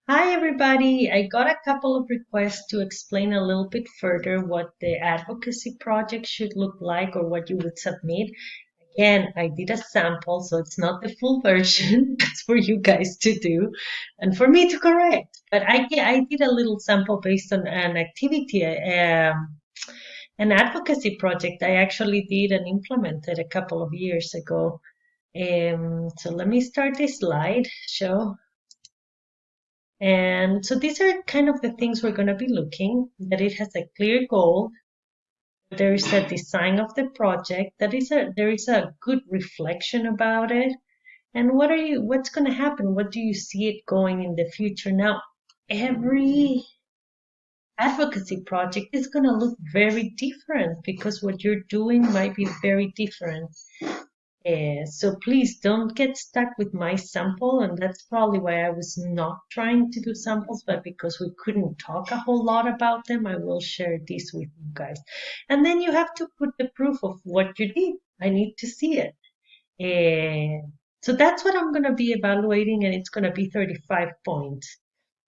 Hi, everybody. I got a couple of requests to explain a little bit further what the advocacy project should look like or what you would submit. Again, I did a sample, so it's not the full version. It's for you guys to do and for me to correct. But I did a little sample based on an activity, an advocacy project I actually did and implemented a couple of years ago. So let me start this slide show. And so these are kind of the things we're going to be looking, that it has a clear goal, there is a design of the project, there is a good reflection about it, and what's going to happen? What do you see it going in the future? Now, every advocacy project is going to look very different because what you're doing might be very different. So please don't get stuck with my sample, and that's probably why I was not trying to do samples, but because we couldn't talk a whole lot about them, I will share this with you guys. And then you have to put the proof of what you did. I need to see it. So that's what I'm going to be evaluating, and it's going to be 35 points.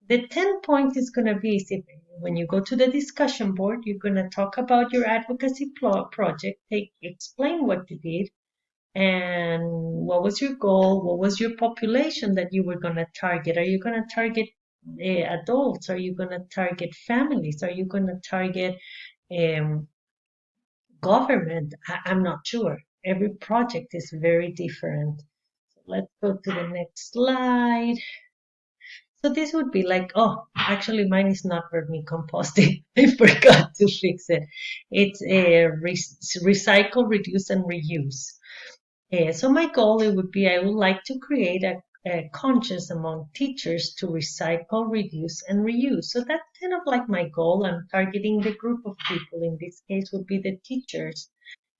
The 10 points is going to be if, when you go to the discussion board, you're going to talk about your advocacy project, explain what you did, and what was your goal? What was your population that you were going to target? Are you going to target adults? Are you going to target families? Are you going to target um, government? I'm not sure. Every project is very different. Let's go to the next slide. So this would be like, oh, actually mine is not vermicomposting. I forgot to fix it. It's a recycle, reduce, and reuse. So my goal it would be I would like to create a conscience among teachers to recycle, reduce, and reuse. So that's kind of like my goal. I'm targeting the group of people. In this case, would be the teachers.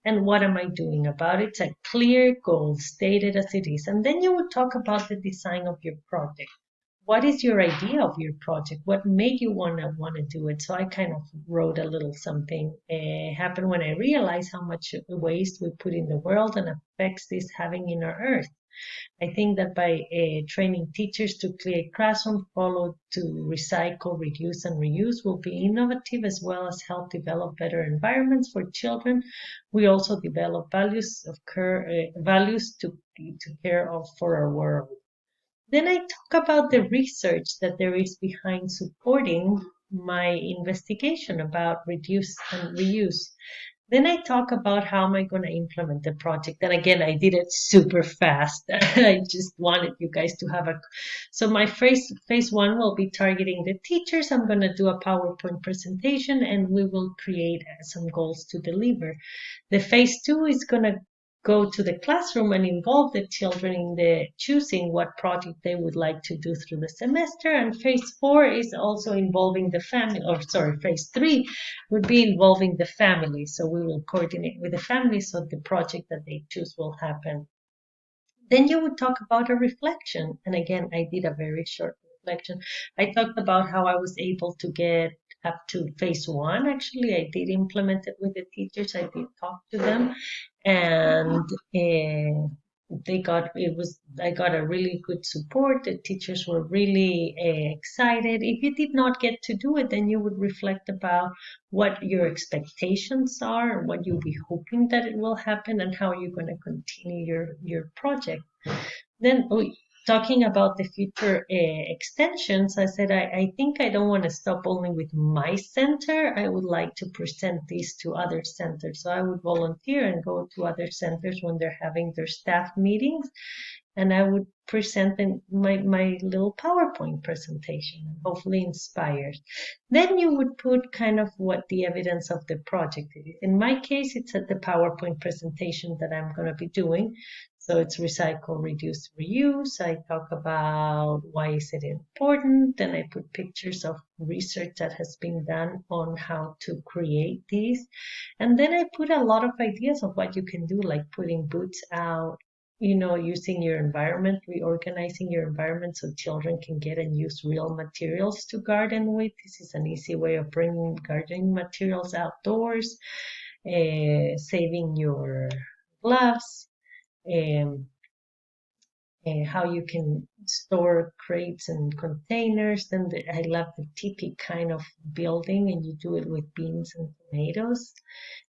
And what am I doing about it? It's a clear goal stated as it is. And then you would talk about the design of your project. What is your idea of your project? What made you wanna do it? So I kind of wrote a little something. Happened when I realized how much waste we put in the world and effects this having in our earth. I think that by training teachers to create classroom followed to recycle, reduce, and reuse will be innovative as well as help develop better environments for children. We also develop values to care of for our world. Then I talk about the research that there is behind supporting my investigation about reduce and reuse. Then I talk about how am I going to implement the project. And again, I did it super fast. I just wanted you guys to have a. So my phase one will be targeting the teachers. I'm going to do a PowerPoint presentation and we will create some goals to deliver. The phase two is going to go to the classroom and involve the children in the choosing what project they would like to do through the semester. And phase four is also involving the family, or sorry, phase three would be involving the family. So we will coordinate with the family so the project that they choose will happen. Then you would talk about a reflection. And again, I did a very short reflection. I talked about how I was able to get up to phase one. Actually, I did implement it with the teachers. I did talk to them, and they got it was I got a really good support. The teachers were really excited. If you did not get to do it, then you would reflect about what your expectations are, what you'll be hoping that it will happen, and how you're going to continue your project. Then talking about the future extensions, I said I think I don't want to stop only with my center. I would like to present these to other centers. So I would volunteer and go to other centers when they're having their staff meetings, and I would present my little PowerPoint presentation and hopefully inspires. Then you would put kind of what the evidence of the project is. In my case, it's at the PowerPoint presentation that I'm going to be doing. So it's recycle, reduce, reuse. I talk about why is it important. Then I put pictures of research that has been done on how to create these. And then I put a lot of ideas of what you can do, like putting boots out, using your environment, reorganizing your environment so children can get and use real materials to garden with. This is an easy way of bringing gardening materials outdoors, saving your gloves, um, how you can store crates and containers. Then I love the teepee kind of building, and you do it with beans and tomatoes.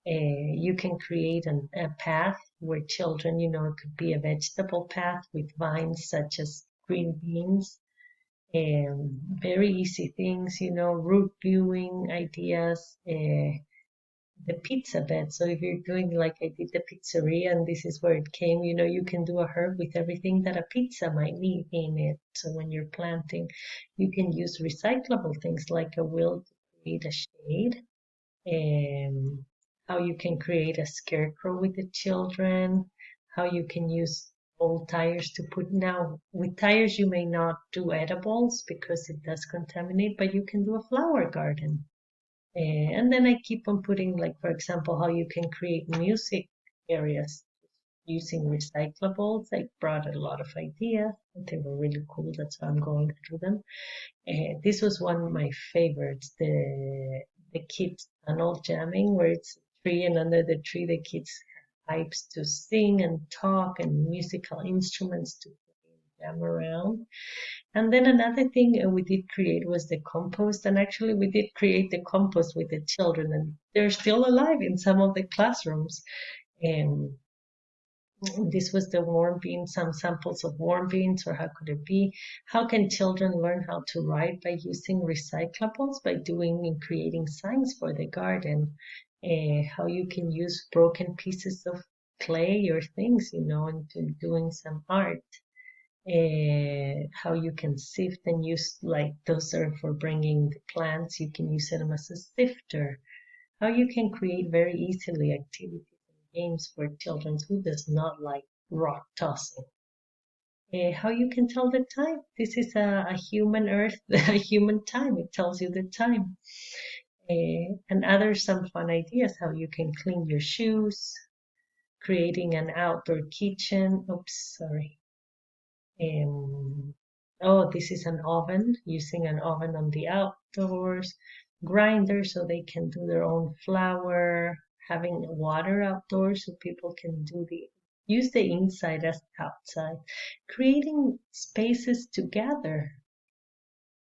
You can create a path where children, it could be a vegetable path with vines such as green beans, and very easy things, root viewing ideas, the pizza bed. So if you're doing like I did the pizzeria and this is where it came, you can do a herb with everything that a pizza might need in it. So when you're planting, you can use recyclable things like a wheel to create a shade, and how you can create a scarecrow with the children, how you can use old tires to put. Now, with tires, you may not do edibles because it does contaminate, but you can do a flower garden. And then I keep on putting, like, for example, how you can create music areas using recyclables. I brought a lot of ideas. They were really cool. That's why I'm going through them. This was one of my favorites, the kids tunnel jamming, where it's a tree and under the tree the kids have pipes to sing and talk and musical instruments to jam around. And then another thing we did create was the compost, and actually we did create the compost with the children, and they're still alive in some of the classrooms. And this was the warm beans, some samples of warm beans, or how could it be? How can children learn how to write by using recyclables, by doing and creating signs for the garden? How you can use broken pieces of clay or things, into doing some art. How you can sift and use, like those are for bringing the plants, you can use them as a sifter. How you can create very easily activities and games for children who does not like rock tossing. How you can tell the time. This is a human earth, a human time. It tells you the time. And other some fun ideas, how you can clean your shoes, creating an outdoor kitchen. Oops, sorry. Oh, this is an oven, using an oven on the outdoors, grinder so they can do their own flour, having water outdoors so people can use the inside as outside, creating spaces to gather,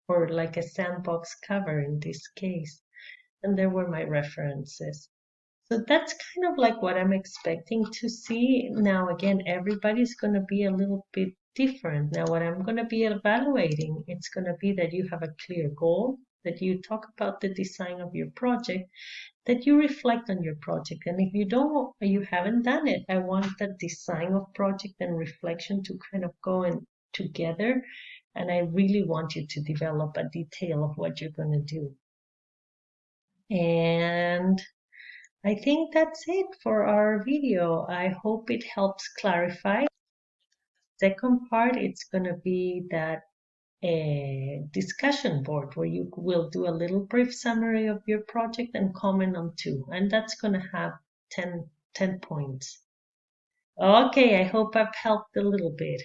or like a sandbox cover in this case. And there were my references. So that's kind of like what I'm expecting to see. Now, again, everybody's going to be a little bit different. Now, what I'm going to be evaluating, it's going to be that you have a clear goal, that you talk about the design of your project, that you reflect on your project. And if you haven't done it, I want that design of project and reflection to kind of go in together. And I really want you to develop a detail of what you're going to do. And I think that's it for our video. I hope it helps clarify. Second part, it's going to be that discussion board where you will do a little brief summary of your project and comment on two. And that's going to have 10 points. Okay, I hope I've helped a little bit.